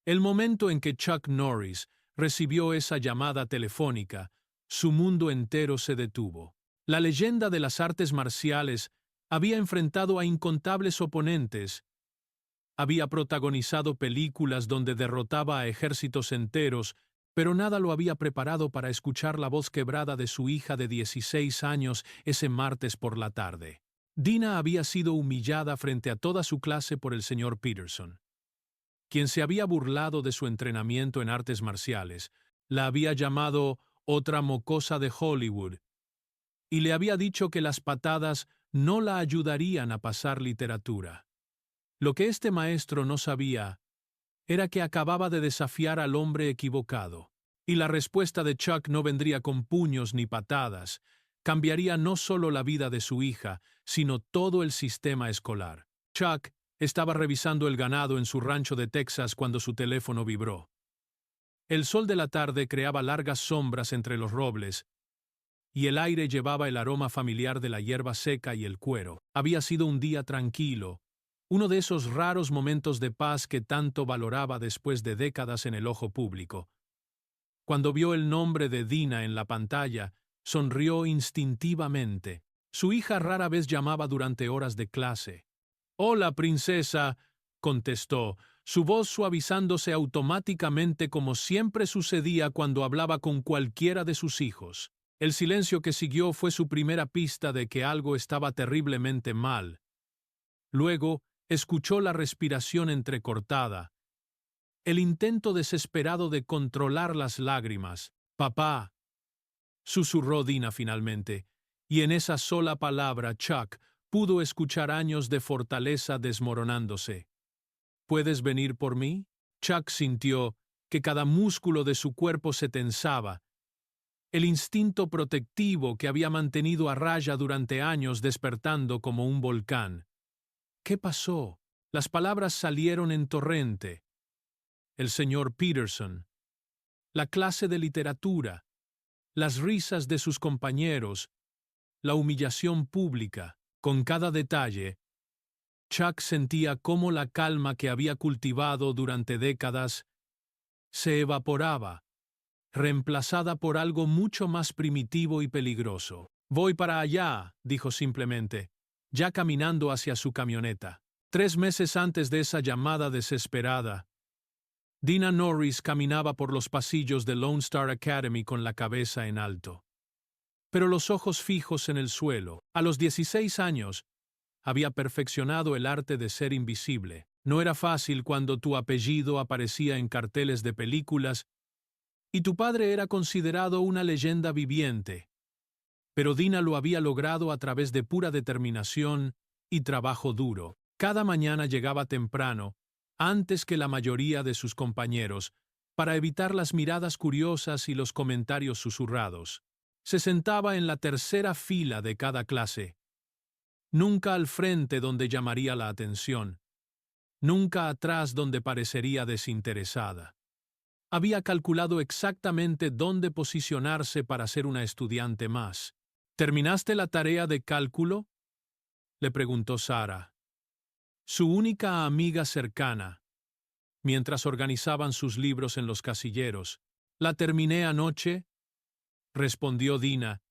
El momento en que Chuck Norris recibió esa llamada telefónica, su mundo entero se detuvo. La leyenda de las artes marciales había enfrentado a incontables oponentes, había protagonizado películas donde derrotaba a ejércitos enteros, pero nada lo había preparado para escuchar la voz quebrada de su hija de 16 años ese martes por la tarde. Dina había sido humillada frente a toda su clase por el señor Peterson, quien se había burlado de su entrenamiento en artes marciales, la había llamado otra mocosa de Hollywood, y le había dicho que las patadas no la ayudarían a pasar literatura. Lo que este maestro no sabía era que acababa de desafiar al hombre equivocado, y la respuesta de Chuck no vendría con puños ni patadas, cambiaría no solo la vida de su hija, sino todo el sistema escolar. Chuck estaba revisando el ganado en su rancho de Texas cuando su teléfono vibró. El sol de la tarde creaba largas sombras entre los robles, y el aire llevaba el aroma familiar de la hierba seca y el cuero. Había sido un día tranquilo, uno de esos raros momentos de paz que tanto valoraba después de décadas en el ojo público. Cuando vio el nombre de Dina en la pantalla, sonrió instintivamente. Su hija rara vez llamaba durante horas de clase. «Hola, princesa», contestó, su voz suavizándose automáticamente como siempre sucedía cuando hablaba con cualquiera de sus hijos. El silencio que siguió fue su primera pista de que algo estaba terriblemente mal. Luego, escuchó la respiración entrecortada, el intento desesperado de controlar las lágrimas. «Papá», susurró Dina finalmente, y en esa sola palabra Chuck pudo escuchar años de fortaleza desmoronándose. «¿Puedes venir por mí?» Chuck sintió que cada músculo de su cuerpo se tensaba, el instinto protectivo que había mantenido a raya durante años despertando como un volcán. ¿Qué pasó? Las palabras salieron en torrente. El señor Peterson, la clase de literatura, las risas de sus compañeros, la humillación pública. Con cada detalle, Chuck sentía cómo la calma que había cultivado durante décadas se evaporaba, reemplazada por algo mucho más primitivo y peligroso. «Voy para allá», dijo simplemente, ya caminando hacia su camioneta. 3 meses antes de esa llamada desesperada, Dina Norris caminaba por los pasillos de Lone Star Academy con la cabeza en alto, pero los ojos fijos en el suelo. A los 16 años, había perfeccionado el arte de ser invisible. No era fácil cuando tu apellido aparecía en carteles de películas y tu padre era considerado una leyenda viviente, pero Dina lo había logrado a través de pura determinación y trabajo duro. Cada mañana llegaba temprano, antes que la mayoría de sus compañeros, para evitar las miradas curiosas y los comentarios susurrados. Se sentaba en la tercera fila de cada clase, nunca al frente donde llamaría la atención, nunca atrás donde parecería desinteresada. Había calculado exactamente dónde posicionarse para ser una estudiante más. ¿Terminaste la tarea de cálculo?, le preguntó Sarah, su única amiga cercana, mientras organizaban sus libros en los casilleros. «La terminé anoche», respondió Dina,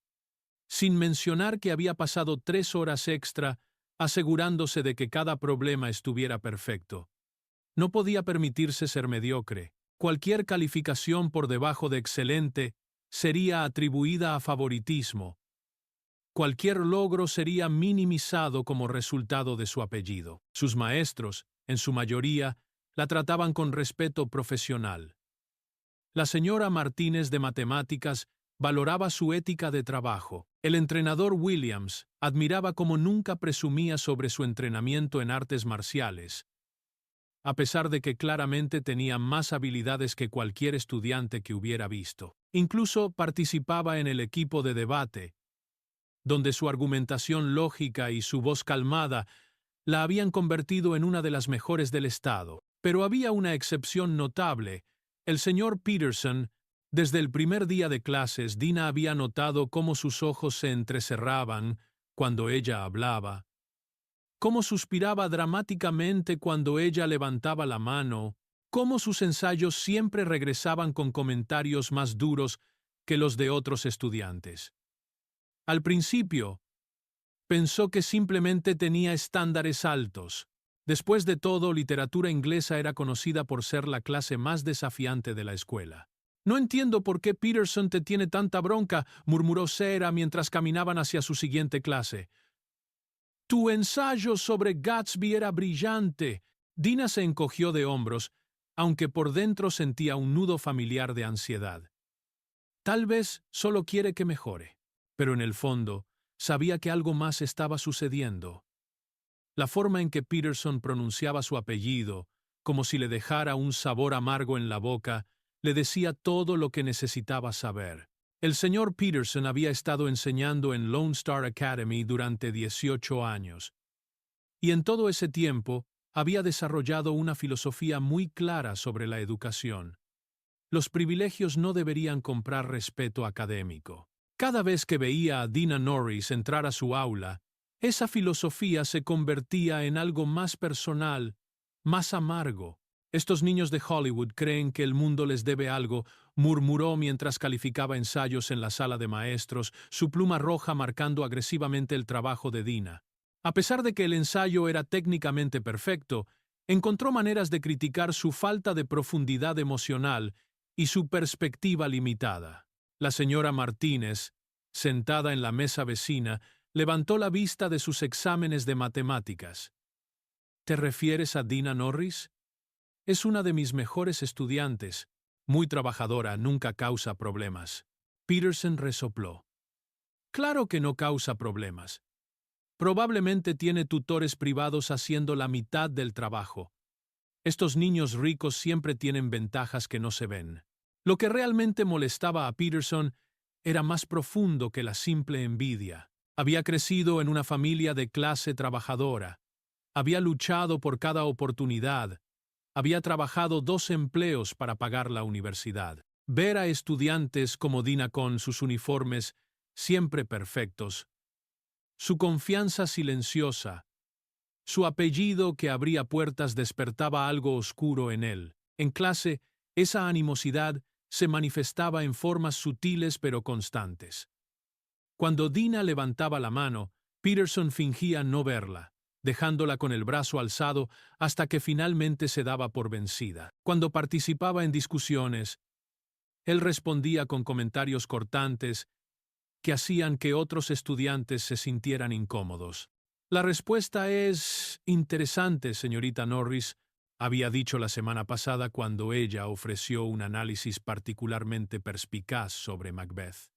sin mencionar que había pasado 3 horas extra asegurándose de que cada problema estuviera perfecto. No podía permitirse ser mediocre. Cualquier calificación por debajo de excelente sería atribuida a favoritismo. Cualquier logro sería minimizado como resultado de su apellido. Sus maestros, en su mayoría, la trataban con respeto profesional. La señora Martínez de Matemáticas valoraba su ética de trabajo. El entrenador Williams admiraba como nunca presumía sobre su entrenamiento en artes marciales, a pesar de que claramente tenía más habilidades que cualquier estudiante que hubiera visto. Incluso participaba en el equipo de debate, donde su argumentación lógica y su voz calmada la habían convertido en una de las mejores del estado. Pero había una excepción notable. El señor Peterson. Desde el primer día de clases, Dina había notado cómo sus ojos se entrecerraban cuando ella hablaba, cómo suspiraba dramáticamente cuando ella levantaba la mano cómo sus ensayos siempre regresaban con comentarios más duros que los de otros estudiantes. Al principio, pensó que simplemente tenía estándares altos. Después de todo, literatura inglesa era conocida por ser la clase más desafiante de la escuela. «No entiendo por qué Peterson te tiene tanta bronca», murmuró Sarah mientras caminaban hacia su siguiente clase. «Tu ensayo sobre Gatsby era brillante». Dina se encogió de hombros, aunque por dentro sentía un nudo familiar de ansiedad. Tal vez solo quiere que mejore, pero en el fondo sabía que algo más estaba sucediendo. La forma en que Peterson pronunciaba su apellido, como si le dejara un sabor amargo en la boca, le decía todo lo que necesitaba saber. El señor Peterson había estado enseñando en Lone Star Academy durante 18 años, y en todo ese tiempo había desarrollado una filosofía muy clara sobre la educación. Los privilegios no deberían comprar respeto académico. Cada vez que veía a Dina Norris entrar a su aula, esa filosofía se convertía en algo más personal, más amargo. «Estos niños de Hollywood creen que el mundo les debe algo», murmuró mientras calificaba ensayos en la sala de maestros, su pluma roja marcando agresivamente el trabajo de Dina. A pesar de que el ensayo era técnicamente perfecto, encontró maneras de criticar su falta de profundidad emocional y su perspectiva limitada. La señora Martínez, sentada en la mesa vecina, levantó la vista de sus exámenes de matemáticas. «¿Te refieres a Dina Norris? Es una de mis mejores estudiantes, muy trabajadora, nunca causa problemas». Peterson resopló. «Claro que no causa problemas. Probablemente tiene tutores privados haciendo la mitad del trabajo. Estos niños ricos siempre tienen ventajas que no se ven». Lo que realmente molestaba a Peterson era más profundo que la simple envidia. Había crecido en una familia de clase trabajadora. Había luchado por cada oportunidad. Había trabajado 2 empleos para pagar la universidad. Ver a estudiantes como Dina con sus uniformes siempre perfectos, su confianza silenciosa, su apellido que abría puertas despertaba algo oscuro en él. En clase, esa animosidad se manifestaba en formas sutiles pero constantes. Cuando Dina levantaba la mano, Peterson fingía no verla, dejándola con el brazo alzado hasta que finalmente se daba por vencida. Cuando participaba en discusiones, él respondía con comentarios cortantes que hacían que otros estudiantes se sintieran incómodos. «La respuesta es interesante, señorita Norris», había dicho la semana pasada cuando ella ofreció un análisis particularmente perspicaz sobre Macbeth.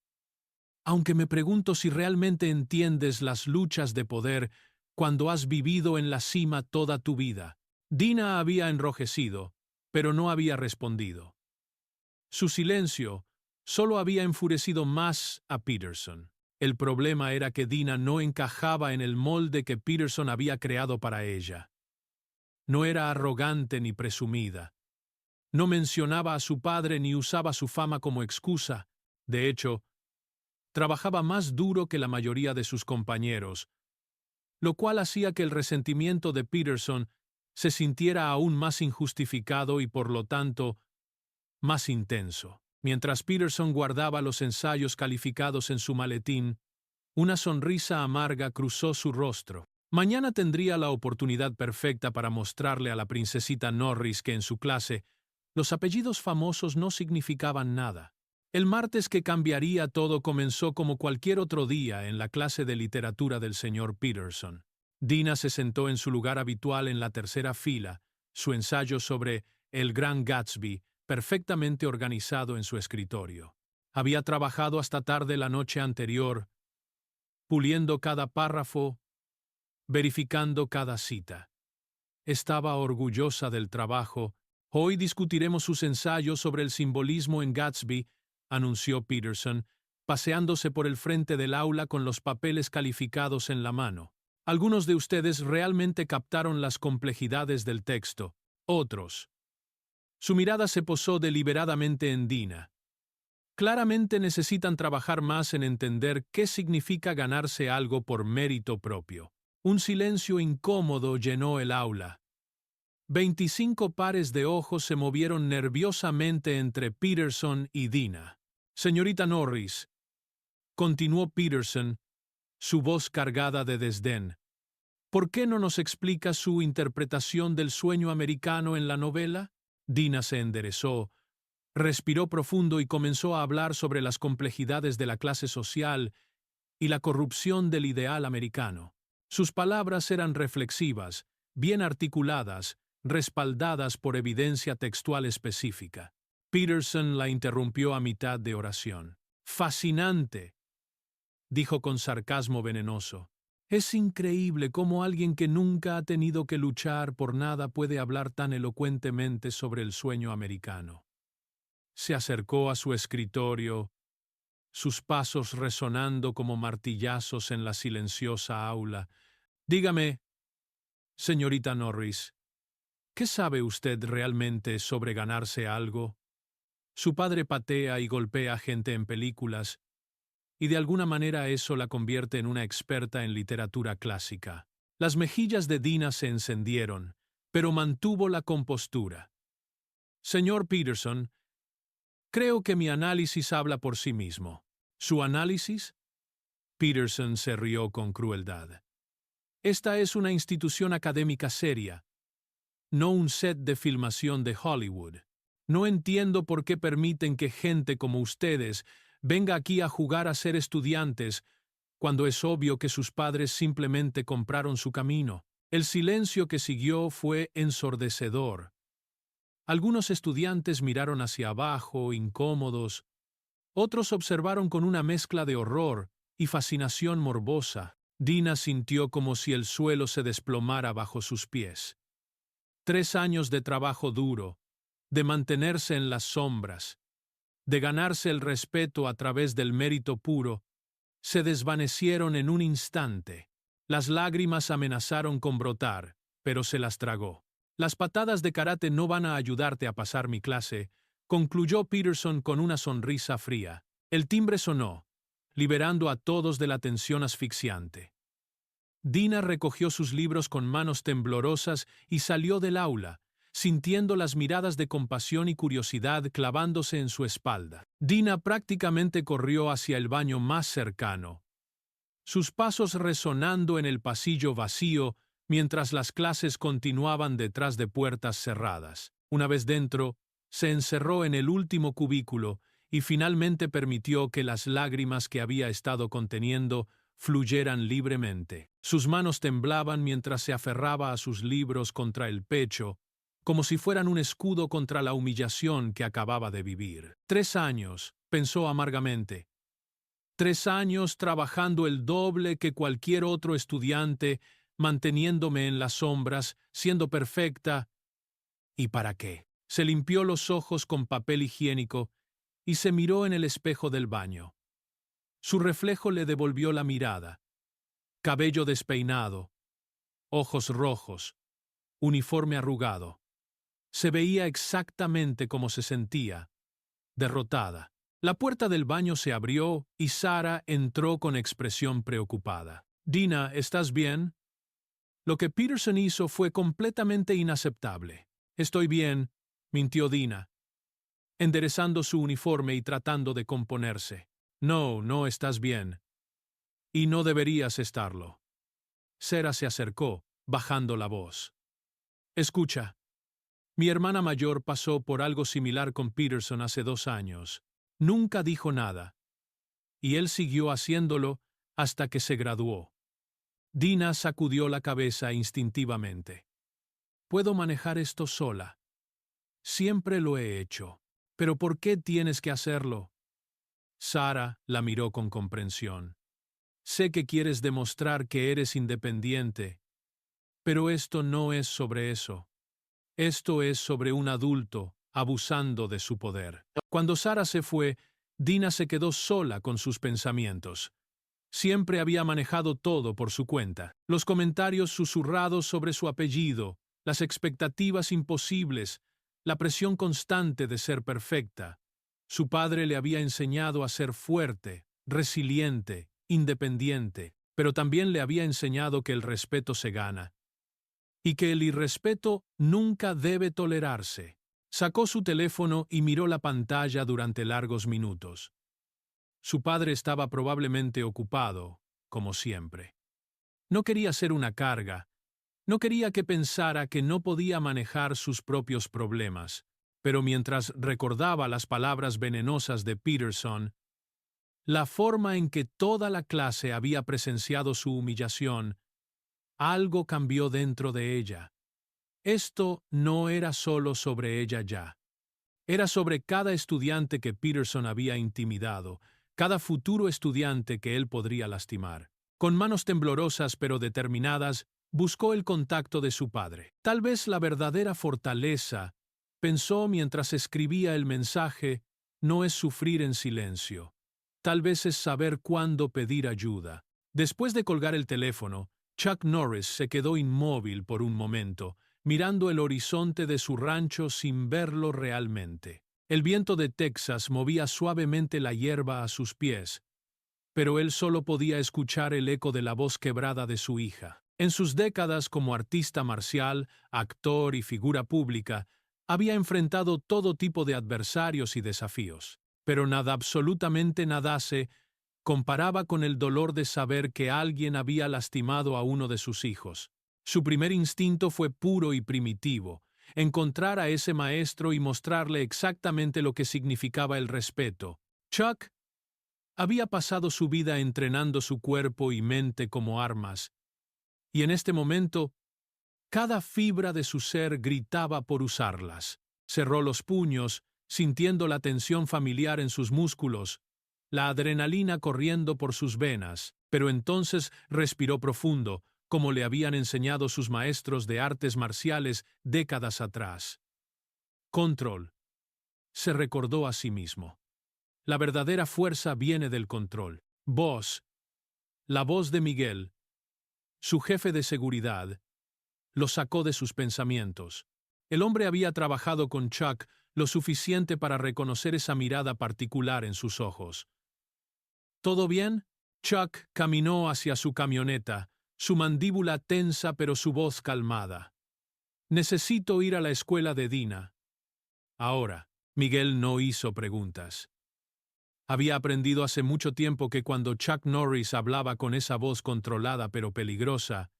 «Aunque me pregunto si realmente entiendes las luchas de poder cuando has vivido en la cima toda tu vida». Dina había enrojecido, pero no había respondido. Su silencio solo había enfurecido más a Peterson. El problema era que Dina no encajaba en el molde que Peterson había creado para ella. No era arrogante ni presumida. No mencionaba a su padre ni usaba su fama como excusa. De hecho, trabajaba más duro que la mayoría de sus compañeros, lo cual hacía que el resentimiento de Peterson se sintiera aún más injustificado y por lo tanto más intenso. Mientras Peterson guardaba los ensayos calificados en su maletín, una sonrisa amarga cruzó su rostro. Mañana tendría la oportunidad perfecta para mostrarle a la princesita Norris que en su clase los apellidos famosos no significaban nada. El martes que cambiaría todo comenzó como cualquier otro día en la clase de literatura del señor Peterson. Dina se sentó en su lugar habitual en la tercera fila, su ensayo sobre El Gran Gatsby perfectamente organizado en su escritorio. Había trabajado hasta tarde la noche anterior, puliendo cada párrafo, verificando cada cita. Estaba orgullosa del trabajo. «Hoy discutiremos sus ensayos sobre el simbolismo en Gatsby», anunció Peterson, paseándose por el frente del aula con los papeles calificados en la mano. «Algunos de ustedes realmente captaron las complejidades del texto, otros». Su mirada se posó deliberadamente en Dina. «Claramente necesitan trabajar más en entender qué significa ganarse algo por mérito propio». Un silencio incómodo llenó el aula. 25 pares de ojos se movieron nerviosamente entre Peterson y Dina. Señorita Norris, continuó Peterson, su voz cargada de desdén, ¿por qué no nos explica su interpretación del sueño americano en la novela? Dina se enderezó, respiró profundo y comenzó a hablar sobre las complejidades de la clase social y la corrupción del ideal americano. Sus palabras eran reflexivas, bien articuladas, respaldadas por evidencia textual específica. Peterson la interrumpió a mitad de oración. «Fascinante», dijo con sarcasmo venenoso. «Es increíble cómo alguien que nunca ha tenido que luchar por nada puede hablar tan elocuentemente sobre el sueño americano». Se acercó a su escritorio, sus pasos resonando como martillazos en la silenciosa aula. «Dígame, señorita Norris, ¿qué sabe usted realmente sobre ganarse algo? Su padre patea y golpea gente en películas, y de alguna manera eso la convierte en una experta en literatura clásica». Las mejillas de Dina se encendieron, pero mantuvo la compostura. «Señor Peterson, creo que mi análisis habla por sí mismo». «¿Su análisis?» Peterson se rió con crueldad. «Esta es una institución académica seria, no un set de filmación de Hollywood. No entiendo por qué permiten que gente como ustedes venga aquí a jugar a ser estudiantes cuando es obvio que sus padres simplemente compraron su camino». El silencio que siguió fue ensordecedor. Algunos estudiantes miraron hacia abajo, incómodos. Otros observaron con una mezcla de horror y fascinación morbosa. Dina sintió como si el suelo se desplomara bajo sus pies. 3 años de trabajo duro, de mantenerse en las sombras, de ganarse el respeto a través del mérito puro, se desvanecieron en un instante. Las lágrimas amenazaron con brotar, pero se las tragó. «Las patadas de karate no van a ayudarte a pasar mi clase», concluyó Peterson con una sonrisa fría. El timbre sonó, liberando a todos de la tensión asfixiante. Dina recogió sus libros con manos temblorosas y salió del aula, sintiendo las miradas de compasión y curiosidad clavándose en su espalda. Dina prácticamente corrió hacia el baño más cercano, sus pasos resonando en el pasillo vacío mientras las clases continuaban detrás de puertas cerradas. Una vez dentro, se encerró en el último cubículo y finalmente permitió que las lágrimas que había estado conteniendo fluyeran libremente. Sus manos temblaban mientras se aferraba a sus libros contra el pecho, como si fueran un escudo contra la humillación que acababa de vivir. 3 años, pensó amargamente. 3 años trabajando el doble que cualquier otro estudiante, manteniéndome en las sombras, siendo perfecta. ¿Y para qué? Se limpió los ojos con papel higiénico y se miró en el espejo del baño. Su reflejo le devolvió la mirada. Cabello despeinado, ojos rojos, uniforme arrugado. Se veía exactamente como se sentía, derrotada. La puerta del baño se abrió y Sara entró con expresión preocupada. «Dina, ¿estás bien?» Lo que Peterson hizo fue completamente inaceptable. «Estoy bien», mintió Dina, enderezando su uniforme y tratando de componerse. «No, no estás bien. Y no deberías estarlo». Sara se acercó, bajando la voz. «Escucha, mi hermana mayor pasó por algo similar con Peterson hace 2 años. Nunca dijo nada, y él siguió haciéndolo hasta que se graduó». Dina sacudió la cabeza instintivamente. «Puedo manejar esto sola. Siempre lo he hecho. ¿Pero por qué tienes que hacerlo?» Sara la miró con comprensión. «Sé que quieres demostrar que eres independiente, pero esto no es sobre eso. Esto es sobre un adulto abusando de su poder». Cuando Sara se fue, Dina se quedó sola con sus pensamientos. Siempre había manejado todo por su cuenta. Los comentarios susurrados sobre su apellido, las expectativas imposibles, la presión constante de ser perfecta. Su padre le había enseñado a ser fuerte, resiliente, independiente, pero también le había enseñado que el respeto se gana. y que el irrespeto nunca debe tolerarse. Sacó su teléfono y miró la pantalla durante largos minutos. Su padre estaba probablemente ocupado, como siempre. No quería ser una carga, no quería que pensara que no podía manejar sus propios problemas, pero mientras recordaba las palabras venenosas de Peterson, la forma en que toda la clase había presenciado su humillación, algo cambió dentro de ella. Esto no era solo sobre ella ya. Era sobre cada estudiante que Peterson había intimidado, cada futuro estudiante que él podría lastimar. Con manos temblorosas pero determinadas, buscó el contacto de su padre. Tal vez la verdadera fortaleza, pensó mientras escribía el mensaje, no es sufrir en silencio. Tal vez es saber cuándo pedir ayuda. Después de colgar el teléfono, Chuck Norris se quedó inmóvil por un momento, mirando el horizonte de su rancho sin verlo realmente. El viento de Texas movía suavemente la hierba a sus pies, pero él solo podía escuchar el eco de la voz quebrada de su hija. En sus décadas como artista marcial, actor y figura pública, había enfrentado todo tipo de adversarios y desafíos, pero nada, absolutamente nada se comparaba con el dolor de saber que alguien había lastimado a uno de sus hijos. Su primer instinto fue puro y primitivo: encontrar a ese maestro y mostrarle exactamente lo que significaba el respeto. Chuck había pasado su vida entrenando su cuerpo y mente como armas, y en este momento, cada fibra de su ser gritaba por usarlas. Cerró los puños, sintiendo la tensión familiar en sus músculos, la adrenalina corriendo por sus venas, pero entonces respiró profundo, como le habían enseñado sus maestros de artes marciales décadas atrás. Control. Se recordó a sí mismo. La verdadera fuerza viene del control. Voz. La voz de Miguel, su jefe de seguridad, lo sacó de sus pensamientos. El hombre había trabajado con Chuck lo suficiente para reconocer esa mirada particular en sus ojos. ¿Todo bien? Chuck caminó hacia su camioneta, su mandíbula tensa pero su voz calmada. Necesito ir a la escuela de Dina. Ahora, Miguel no hizo preguntas. Había aprendido hace mucho tiempo que cuando Chuck Norris hablaba con esa voz controlada pero peligrosa,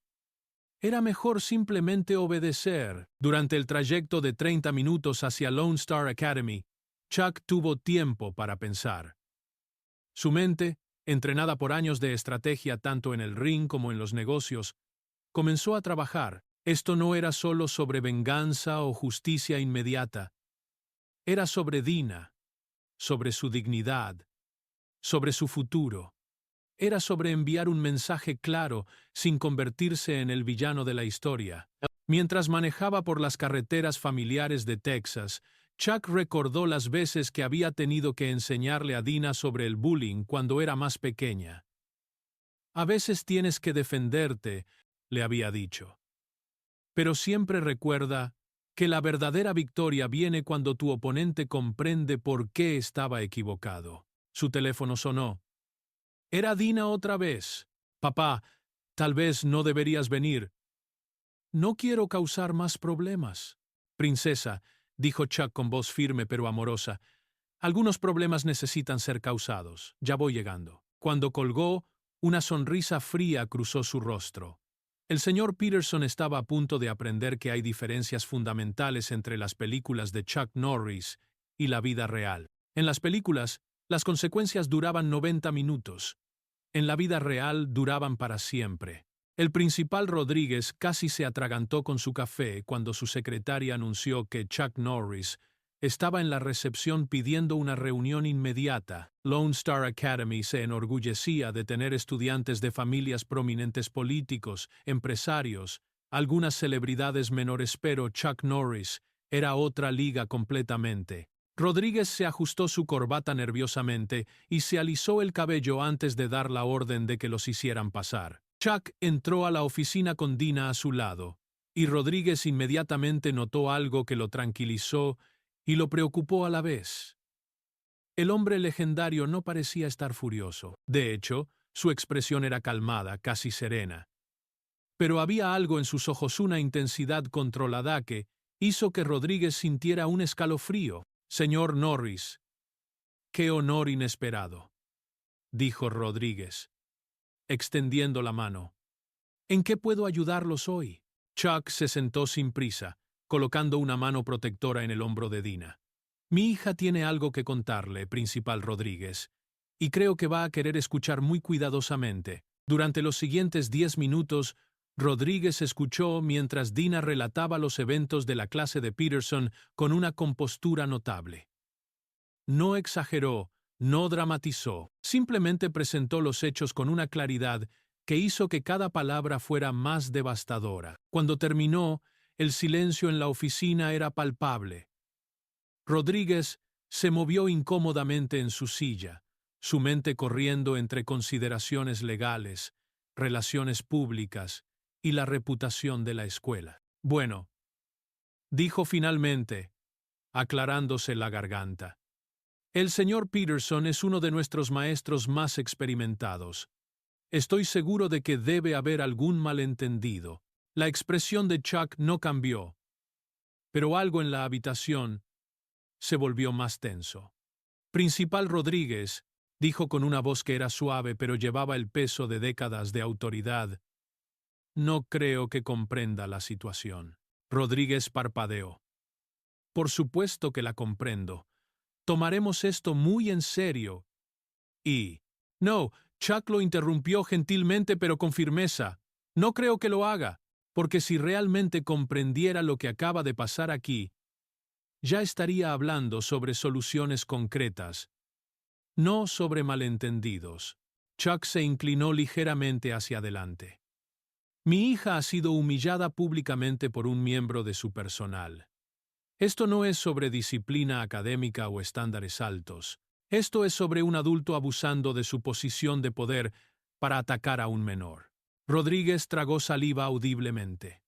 era mejor simplemente obedecer. Durante el trayecto de 30 minutos hacia Lone Star Academy, Chuck tuvo tiempo para pensar. Su mente, entrenada por años de estrategia tanto en el ring como en los negocios, comenzó a trabajar. Esto no era solo sobre venganza o justicia inmediata. Era sobre Dina, sobre su dignidad, sobre su futuro. Era sobre enviar un mensaje claro sin convertirse en el villano de la historia. Mientras manejaba por las carreteras familiares de Texas, Chuck recordó las veces que había tenido que enseñarle a Dina sobre el bullying cuando era más pequeña. A veces tienes que defenderte, le había dicho. Pero siempre recuerda que la verdadera victoria viene cuando tu oponente comprende por qué estaba equivocado. Su teléfono sonó. Era Dina otra vez. Papá, tal vez no deberías venir. No quiero causar más problemas. Princesa, dijo Chuck con voz firme pero amorosa, algunos problemas necesitan ser causados. Ya voy llegando. Cuando colgó, una sonrisa fría cruzó su rostro. El señor Peterson estaba a punto de aprender que hay diferencias fundamentales entre las películas de Chuck Norris y la vida real. En las películas, las consecuencias duraban 90 minutos. En la vida real duraban para siempre. El principal Rodríguez casi se atragantó con su café cuando su secretaria anunció que Chuck Norris estaba en la recepción pidiendo una reunión inmediata. Lone Star Academy se enorgullecía de tener estudiantes de familias prominentes políticos, empresarios, algunas celebridades menores, pero Chuck Norris era otra liga completamente. Rodríguez se ajustó su corbata nerviosamente y se alisó el cabello antes de dar la orden de que los hicieran pasar. Chuck entró a la oficina con Dina a su lado, y Rodríguez inmediatamente notó algo que lo tranquilizó y lo preocupó a la vez. El hombre legendario no parecía estar furioso. De hecho, su expresión era calmada, casi serena. pero había algo en sus ojos, una intensidad controlada que hizo que Rodríguez sintiera un escalofrío. «Señor Norris, qué honor inesperado», dijo Rodríguez, extendiendo la mano. «¿En qué puedo ayudarlos hoy?» Chuck se sentó sin prisa, colocando una mano protectora en el hombro de Dina. «Mi hija tiene algo que contarle, Principal Rodríguez, y creo que va a querer escuchar muy cuidadosamente». Durante los siguientes 10 minutos, Rodríguez escuchó mientras Dina relataba los eventos de la clase de Peterson con una compostura notable. No exageró, no dramatizó, simplemente presentó los hechos con una claridad que hizo que cada palabra fuera más devastadora. Cuando terminó, el silencio en la oficina era palpable. Rodríguez se movió incómodamente en su silla, su mente corriendo entre consideraciones legales, relaciones públicas y la reputación de la escuela. «Bueno», dijo finalmente, aclarándose la garganta. «El señor Peterson es uno de nuestros maestros más experimentados. Estoy seguro de que debe haber algún malentendido». La expresión de Chuck no cambió, pero algo en la habitación se volvió más tenso. «Principal Rodríguez», dijo con una voz que era suave pero llevaba el peso de décadas de autoridad, «no creo que comprenda la situación». Rodríguez parpadeó. «Por supuesto que la comprendo. Tomaremos esto muy en serio». Y... «No», Chuck lo interrumpió gentilmente pero con firmeza. «No creo que lo haga, porque si realmente comprendiera lo que acaba de pasar aquí, ya estaría hablando sobre soluciones concretas, no sobre malentendidos». Chuck se inclinó ligeramente hacia adelante. «Mi hija ha sido humillada públicamente por un miembro de su personal. Esto no es sobre disciplina académica o estándares altos. Esto es sobre un adulto abusando de su posición de poder para atacar a un menor». Rodríguez tragó saliva audiblemente.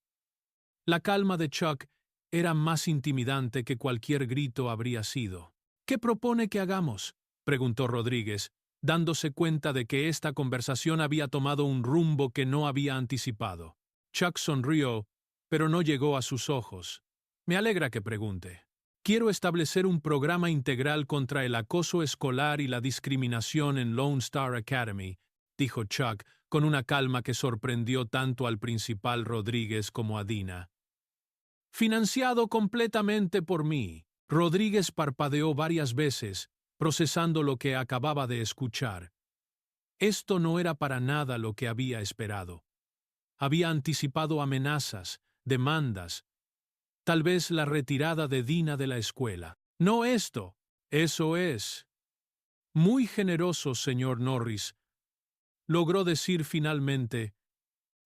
La calma de Chuck era más intimidante que cualquier grito habría sido. «¿Qué propone que hagamos?», preguntó Rodríguez, dándose cuenta de que esta conversación había tomado un rumbo que no había anticipado. Chuck sonrió, pero no llegó a sus ojos. «Me alegra que pregunte. Quiero establecer un programa integral contra el acoso escolar y la discriminación en Lone Star Academy», dijo Chuck, con una calma que sorprendió tanto al Principal Rodríguez como a Dina. «Financiado completamente por mí». Rodríguez parpadeó varias veces, procesando lo que acababa de escuchar. Esto no era para nada lo que había esperado. Había anticipado amenazas, demandas, tal vez la retirada de Dina de la escuela. «No esto. Eso es. Muy generoso, señor Norris», logró decir finalmente,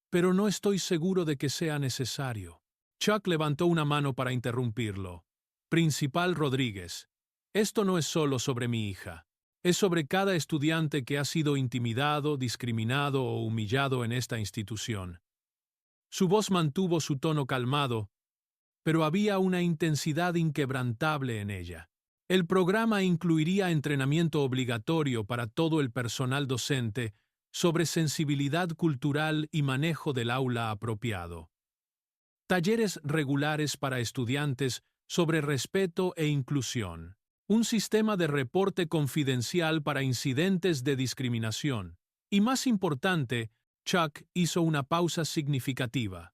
«pero no estoy seguro de que sea necesario». Chuck levantó una mano para interrumpirlo. «Principal Rodríguez, esto no es solo sobre mi hija. Es sobre cada estudiante que ha sido intimidado, discriminado o humillado en esta institución». Su voz mantuvo su tono calmado, pero había una intensidad inquebrantable en ella. El programa incluiría entrenamiento obligatorio para todo el personal docente sobre sensibilidad cultural y manejo del aula apropiado. Talleres regulares para estudiantes sobre respeto e inclusión. Un sistema de reporte confidencial para incidentes de discriminación. Y más importante, Chuck hizo una pausa significativa.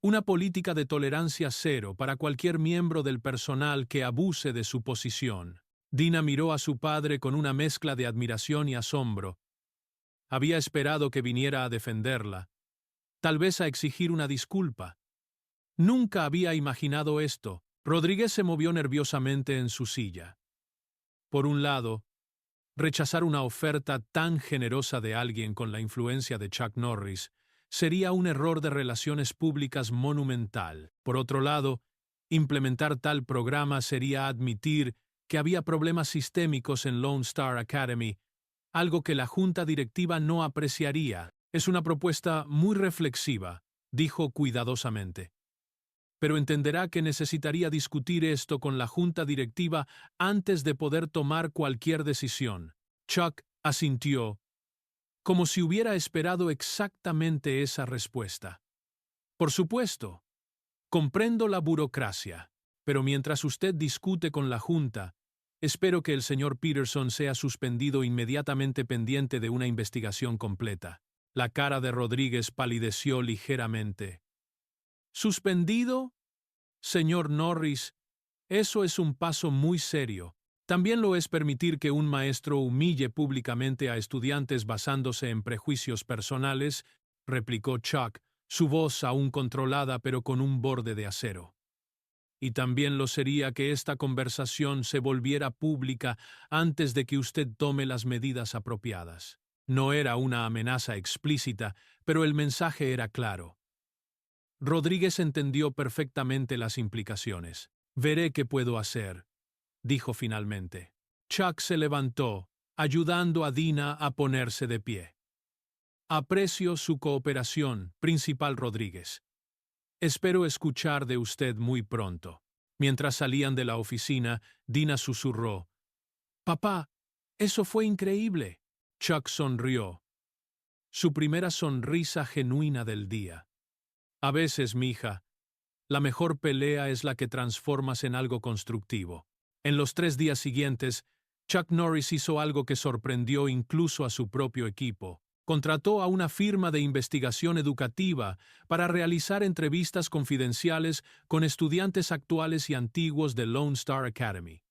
Una política de tolerancia cero para cualquier miembro del personal que abuse de su posición. Dina miró a su padre con una mezcla de admiración y asombro. Había esperado que viniera a defenderla, tal vez a exigir una disculpa. Nunca había imaginado esto. Rodríguez se movió nerviosamente en su silla. Por un lado, rechazar una oferta tan generosa de alguien con la influencia de Chuck Norris sería un error de relaciones públicas monumental. Por otro lado, implementar tal programa sería admitir que había problemas sistémicos en Lone Star Academy, algo que la junta directiva no apreciaría. «Es una propuesta muy reflexiva», dijo cuidadosamente. «Pero entenderá que necesitaría discutir esto con la junta directiva antes de poder tomar cualquier decisión». Chuck asintió, como si hubiera esperado exactamente esa respuesta. Por supuesto, comprendo la burocracia, pero mientras usted discute con la Junta, espero que el señor Peterson sea suspendido inmediatamente pendiente de una investigación completa. La cara de Rodríguez palideció ligeramente. ¿Suspendido? Señor Norris, eso es un paso muy serio. También lo es permitir que un maestro humille públicamente a estudiantes basándose en prejuicios personales, replicó Chuck, su voz aún controlada pero con un borde de acero. Y también lo sería que esta conversación se volviera pública antes de que usted tome las medidas apropiadas. No era una amenaza explícita, pero el mensaje era claro. Rodríguez entendió perfectamente las implicaciones. Veré qué puedo hacer, dijo finalmente. Chuck se levantó, ayudando a Dina a ponerse de pie. Aprecio su cooperación, Principal Rodríguez. Espero escuchar de usted muy pronto. Mientras salían de la oficina, Dina susurró. Papá, eso fue increíble. Chuck sonrió. Su primera sonrisa genuina del día. A veces, mija, la mejor pelea es la que transformas en algo constructivo. En los 3 días siguientes, Chuck Norris hizo algo que sorprendió incluso a su propio equipo. Contrató a una firma de investigación educativa para realizar entrevistas confidenciales con estudiantes actuales y antiguos de Lone Star Academy.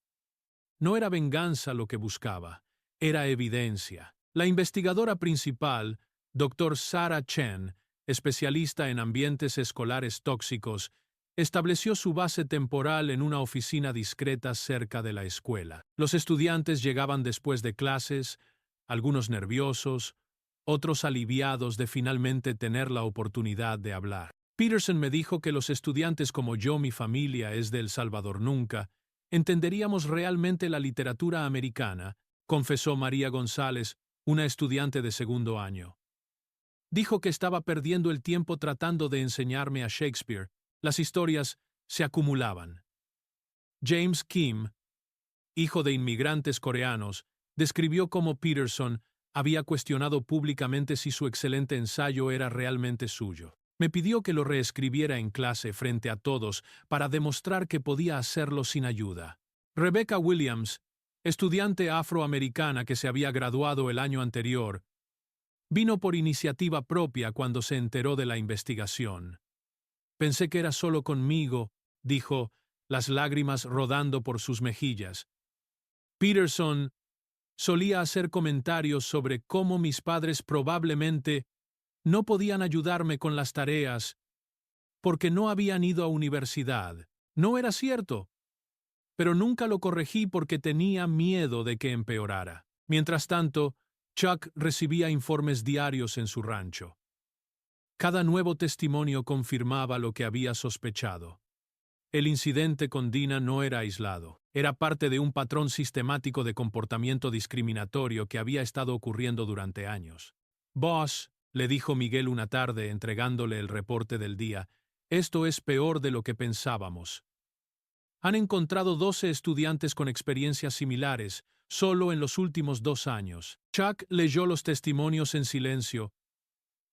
No era venganza lo que buscaba, era evidencia. La investigadora principal, Dr. Sarah Chen, especialista en ambientes escolares tóxicos, estableció su base temporal en una oficina discreta cerca de la escuela. Los estudiantes llegaban después de clases, algunos nerviosos, otros aliviados de finalmente tener la oportunidad de hablar. Peterson me dijo que los estudiantes como yo, mi familia es de El Salvador nunca, entenderíamos realmente la literatura americana, confesó María González, una estudiante de 2º año. Dijo que estaba perdiendo el tiempo tratando de enseñarme a Shakespeare. Las historias se acumulaban. James Kim, hijo de inmigrantes coreanos, describió cómo Peterson había cuestionado públicamente si su excelente ensayo era realmente suyo. Me pidió que lo reescribiera en clase frente a todos para demostrar que podía hacerlo sin ayuda. Rebecca Williams, estudiante afroamericana que se había graduado el año anterior, vino por iniciativa propia cuando se enteró de la investigación. Pensé que era solo conmigo, dijo, las lágrimas rodando por sus mejillas. Peterson solía hacer comentarios sobre cómo mis padres probablemente no podían ayudarme con las tareas porque no habían ido a universidad. No era cierto, pero nunca lo corregí porque tenía miedo de que empeorara. Mientras tanto, Chuck recibía informes diarios en su rancho. Cada nuevo testimonio confirmaba lo que había sospechado. El incidente con Dina no era aislado, era parte de un patrón sistemático de comportamiento discriminatorio que había estado ocurriendo durante años. Boss, le dijo Miguel una tarde entregándole el reporte del día, esto es peor de lo que pensábamos. Han encontrado 12 estudiantes con experiencias similares, solo en los últimos 2 años. Chuck leyó los testimonios en silencio,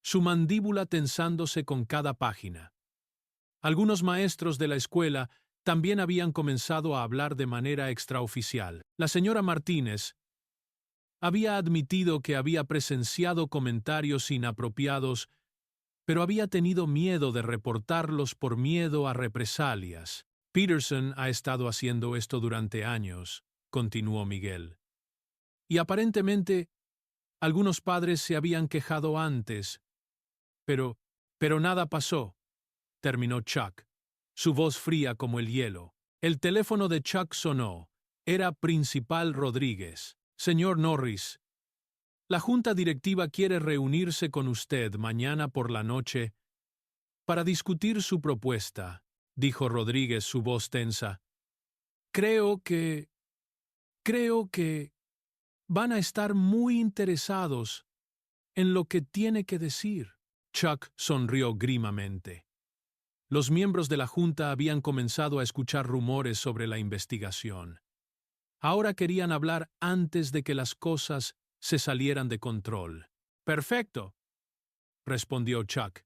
su mandíbula tensándose con cada página. Algunos maestros de la escuela también habían comenzado a hablar de manera extraoficial. La señora Martínez había admitido que había presenciado comentarios inapropiados, pero había tenido miedo de reportarlos por miedo a represalias. Peterson ha estado haciendo esto durante años, continuó Miguel. Y aparentemente, algunos padres se habían quejado antes, pero nada pasó, terminó Chuck, su voz fría como el hielo. El teléfono de Chuck sonó. Era Principal Rodríguez. Señor Norris, la junta directiva quiere reunirse con usted mañana por la noche para discutir su propuesta, dijo Rodríguez, su voz tensa. Creo que van a estar muy interesados en lo que tiene que decir. Chuck sonrió grimamente. Los miembros de la junta habían comenzado a escuchar rumores sobre la investigación. Ahora querían hablar antes de que las cosas se salieran de control. Perfecto, respondió Chuck.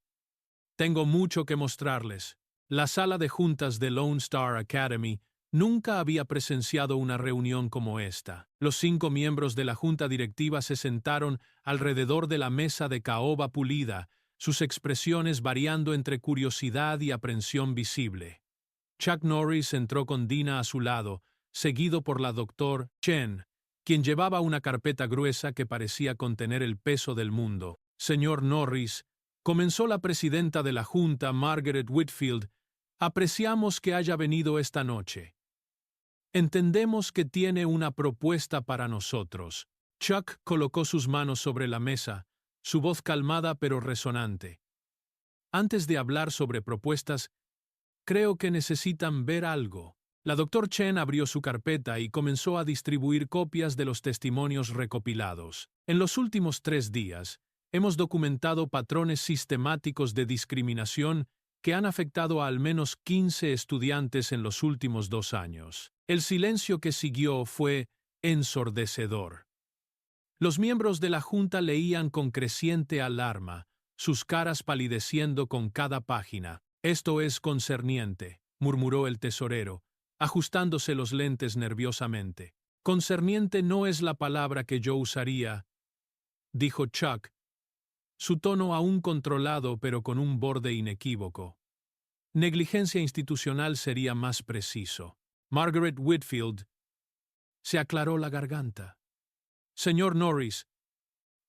Tengo mucho que mostrarles. La sala de juntas de Lone Star Academy nunca había presenciado una reunión como esta. Los 5 miembros de la junta directiva se sentaron alrededor de la mesa de caoba pulida, sus expresiones variando entre curiosidad y aprensión visible. Chuck Norris entró con Dina a su lado, seguido por la Dr. Chen, quien llevaba una carpeta gruesa que parecía contener el peso del mundo. Señor Norris, comenzó la presidenta de la junta, Margaret Whitfield, apreciamos que haya venido esta noche. Entendemos que tiene una propuesta para nosotros. Chuck colocó sus manos sobre la mesa, su voz calmada pero resonante. Antes de hablar sobre propuestas, creo que necesitan ver algo. La Dr. Chen abrió su carpeta y comenzó a distribuir copias de los testimonios recopilados. En los últimos 3 días, hemos documentado patrones sistemáticos de discriminación que han afectado a al menos 15 estudiantes en los últimos 2 años. El silencio que siguió fue ensordecedor. Los miembros de la junta leían con creciente alarma, sus caras palideciendo con cada página. Esto es concerniente, murmuró el tesorero, ajustándose los lentes nerviosamente. Concerniente no es la palabra que yo usaría, dijo Chuck, su tono aún controlado pero con un borde inequívoco. Negligencia institucional sería más preciso. Margaret Whitfield se aclaró la garganta. Señor Norris,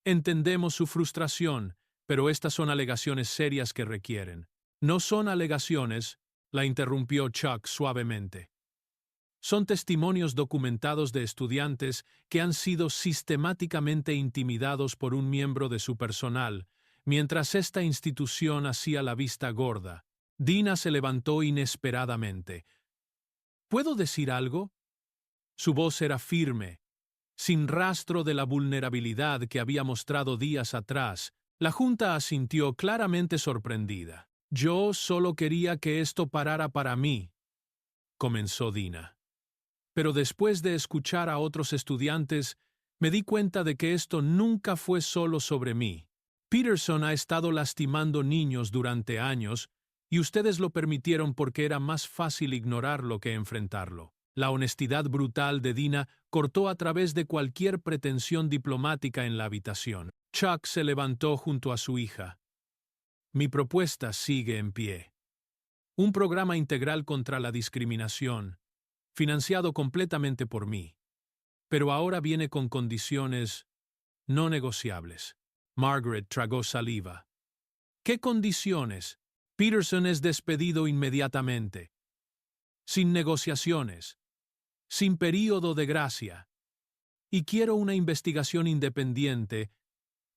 entendemos su frustración, pero estas son alegaciones serias que requieren. No son alegaciones, la interrumpió Chuck suavemente. Son testimonios documentados de estudiantes que han sido sistemáticamente intimidados por un miembro de su personal, mientras esta institución hacía la vista gorda. Dina se levantó inesperadamente. ¿Puedo decir algo? Su voz era firme, sin rastro de la vulnerabilidad que había mostrado días atrás. La junta asintió claramente sorprendida. Yo solo quería que esto parara para mí, comenzó Dina. Pero después de escuchar a otros estudiantes, me di cuenta de que esto nunca fue solo sobre mí. Peterson ha estado lastimando niños durante años, y ustedes lo permitieron porque era más fácil ignorarlo que enfrentarlo. La honestidad brutal de Dina cortó a través de cualquier pretensión diplomática en la habitación. Chuck se levantó junto a su hija. Mi propuesta sigue en pie. Un programa integral contra la discriminación, financiado completamente por mí. Pero ahora viene con condiciones no negociables. Margaret tragó saliva. ¿Qué condiciones? Peterson es despedido inmediatamente. Sin negociaciones. Sin período de gracia. Y quiero una investigación independiente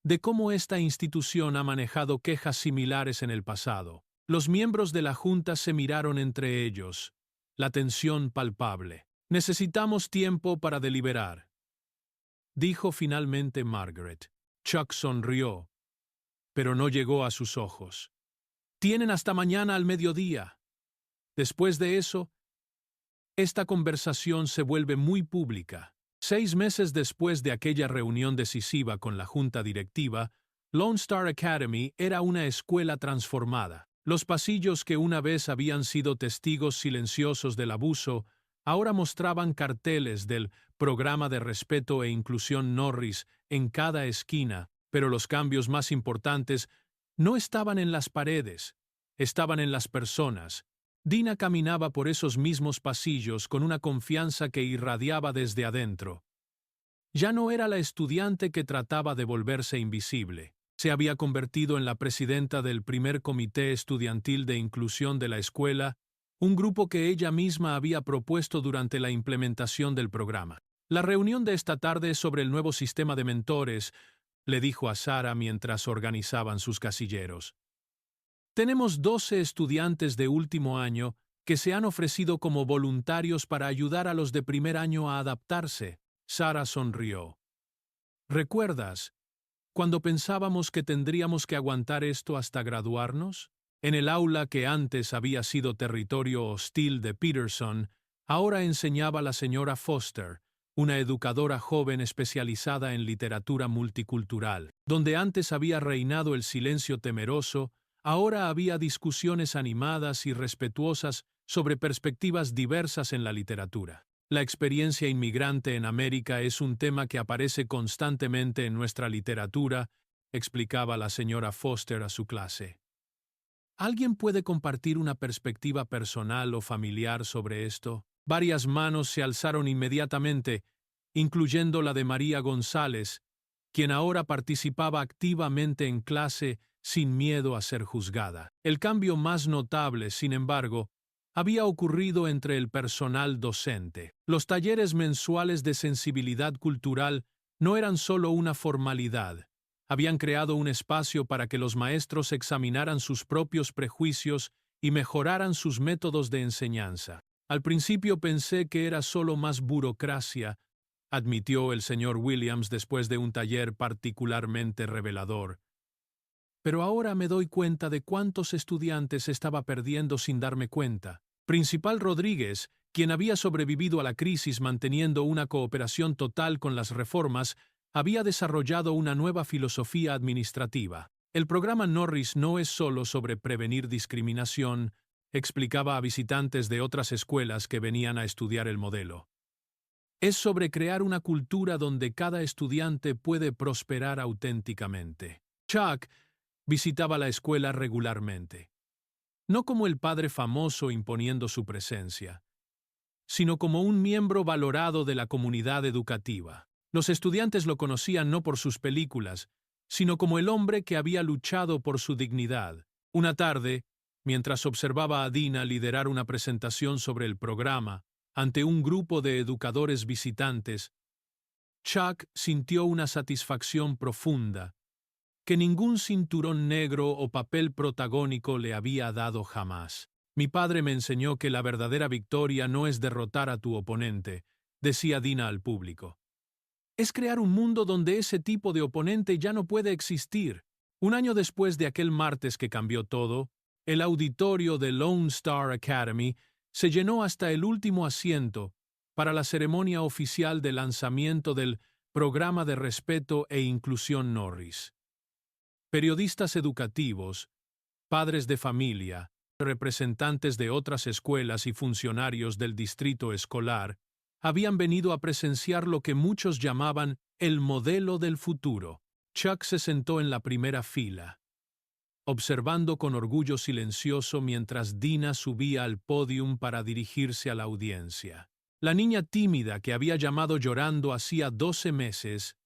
de cómo esta institución ha manejado quejas similares en el pasado. Los miembros de la junta se miraron entre ellos, la tensión palpable. Necesitamos tiempo para deliberar, dijo finalmente Margaret. Chuck sonrió, pero no llegó a sus ojos. Tienen hasta mañana al mediodía. Después de eso, esta conversación se vuelve muy pública. 6 meses después de aquella reunión decisiva con la junta directiva, Lone Star Academy era una escuela transformada. Los pasillos que una vez habían sido testigos silenciosos del abuso, ahora mostraban carteles del Programa de Respeto e Inclusión Norris en cada esquina, pero los cambios más importantes no estaban en las paredes, estaban en las personas. Dina caminaba por esos mismos pasillos con una confianza que irradiaba desde adentro. Ya no era la estudiante que trataba de volverse invisible. Se había convertido en la presidenta del primer comité estudiantil de inclusión de la escuela, un grupo que ella misma había propuesto durante la implementación del programa. La reunión de esta tarde es sobre el nuevo sistema de mentores, le dijo a Sara mientras organizaban sus casilleros. Tenemos 12 estudiantes de último año que se han ofrecido como voluntarios para ayudar a los de primer año a adaptarse. Sara sonrió. ¿Recuerdas cuando pensábamos que tendríamos que aguantar esto hasta graduarnos? En el aula que antes había sido territorio hostil de Peterson, ahora enseñaba la señora Foster, una educadora joven especializada en literatura multicultural. Donde antes había reinado el silencio temeroso, ahora había discusiones animadas y respetuosas sobre perspectivas diversas en la literatura. La experiencia inmigrante en América es un tema que aparece constantemente en nuestra literatura, explicaba la señora Foster a su clase. ¿Alguien puede compartir una perspectiva personal o familiar sobre esto? Varias manos se alzaron inmediatamente, incluyendo la de María González, quien ahora participaba activamente en clase sin miedo a ser juzgada. El cambio más notable, sin embargo, había ocurrido entre el personal docente. Los talleres mensuales de sensibilidad cultural no eran solo una formalidad. Habían creado un espacio para que los maestros examinaran sus propios prejuicios y mejoraran sus métodos de enseñanza. Al principio pensé que era solo más burocracia, admitió el señor Williams después de un taller particularmente revelador. Pero ahora me doy cuenta de cuántos estudiantes estaba perdiendo sin darme cuenta. Principal Rodríguez, quien había sobrevivido a la crisis manteniendo una cooperación total con las reformas, había desarrollado una nueva filosofía administrativa. El programa Norris no es solo sobre prevenir discriminación, explicaba a visitantes de otras escuelas que venían a estudiar el modelo. Es sobre crear una cultura donde cada estudiante puede prosperar auténticamente. Chuck visitaba la escuela regularmente. No como el padre famoso imponiendo su presencia, sino como un miembro valorado de la comunidad educativa. Los estudiantes lo conocían no por sus películas, sino como el hombre que había luchado por su dignidad. Una tarde, mientras observaba a Dina liderar una presentación sobre el programa ante un grupo de educadores visitantes, Chuck sintió una satisfacción profunda que ningún cinturón negro o papel protagónico le había dado jamás. Mi padre me enseñó que la verdadera victoria no es derrotar a tu oponente, decía Dina al público. Es crear un mundo donde ese tipo de oponente ya no puede existir. Un año después de aquel martes que cambió todo, el auditorio de Lone Star Academy se llenó hasta el último asiento para la ceremonia oficial de lanzamiento del Programa de Respeto e Inclusión Norris. Periodistas educativos, padres de familia, representantes de otras escuelas y funcionarios del distrito escolar habían venido a presenciar lo que muchos llamaban el modelo del futuro. Chuck se sentó en la primera fila, observando con orgullo silencioso mientras Dina subía al pódium para dirigirse a la audiencia. La niña tímida que había llamado llorando hacía 12 meses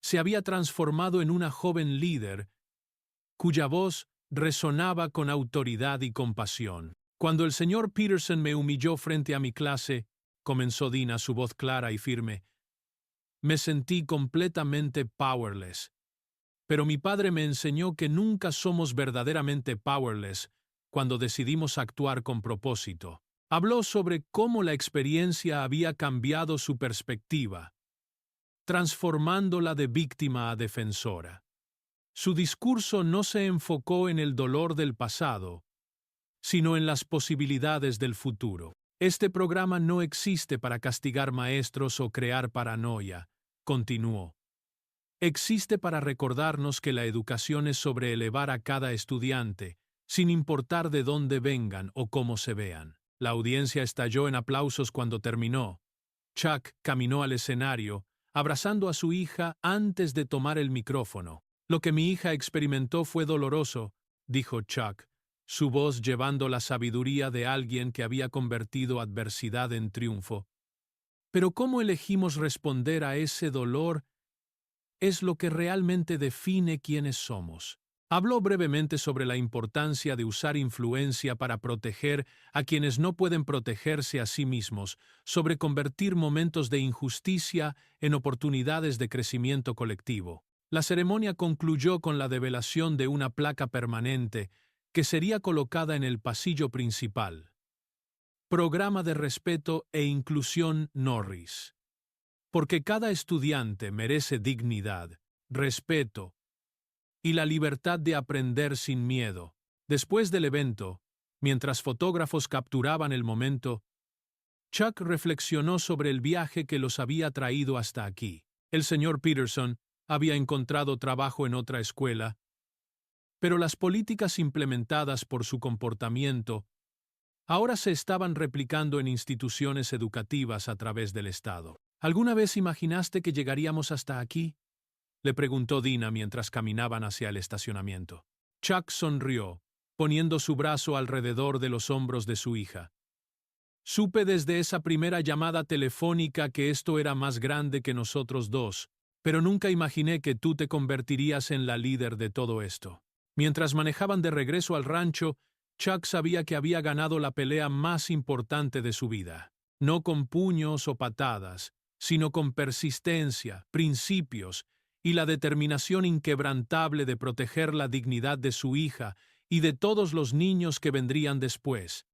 se había transformado en una joven líder cuya voz resonaba con autoridad y compasión. Cuando el señor Peterson me humilló frente a mi clase, comenzó Dina, su voz clara y firme, me sentí completamente powerless. Pero mi padre me enseñó que nunca somos verdaderamente powerless cuando decidimos actuar con propósito. Habló sobre cómo la experiencia había cambiado su perspectiva, transformándola de víctima a defensora. Su discurso no se enfocó en el dolor del pasado, sino en las posibilidades del futuro. Este programa no existe para castigar maestros o crear paranoia, continuó. Existe para recordarnos que la educación es sobre elevar a cada estudiante, sin importar de dónde vengan o cómo se vean. La audiencia estalló en aplausos cuando terminó. Chuck caminó al escenario, abrazando a su hija antes de tomar el micrófono. Lo que mi hija experimentó fue doloroso, dijo Chuck, su voz llevando la sabiduría de alguien que había convertido adversidad en triunfo. Pero cómo elegimos responder a ese dolor es lo que realmente define quiénes somos. Habló brevemente sobre la importancia de usar influencia para proteger a quienes no pueden protegerse a sí mismos, sobre convertir momentos de injusticia en oportunidades de crecimiento colectivo. La ceremonia concluyó con la develación de una placa permanente que sería colocada en el pasillo principal. Programa de Respeto e Inclusión Norris. Porque cada estudiante merece dignidad, respeto y la libertad de aprender sin miedo. Después del evento, mientras fotógrafos capturaban el momento, Chuck reflexionó sobre el viaje que los había traído hasta aquí. El señor Peterson había encontrado trabajo en otra escuela, pero las políticas implementadas por su comportamiento ahora se estaban replicando en instituciones educativas a través del Estado. ¿Alguna vez imaginaste que llegaríamos hasta aquí?, le preguntó Dina mientras caminaban hacia el estacionamiento. Chuck sonrió, poniendo su brazo alrededor de los hombros de su hija. Supe desde esa primera llamada telefónica que esto era más grande que nosotros dos, pero nunca imaginé que tú te convertirías en la líder de todo esto. Mientras manejaban de regreso al rancho, Chuck sabía que había ganado la pelea más importante de su vida. No con puños o patadas, sino con persistencia, principios y la determinación inquebrantable de proteger la dignidad de su hija y de todos los niños que vendrían después.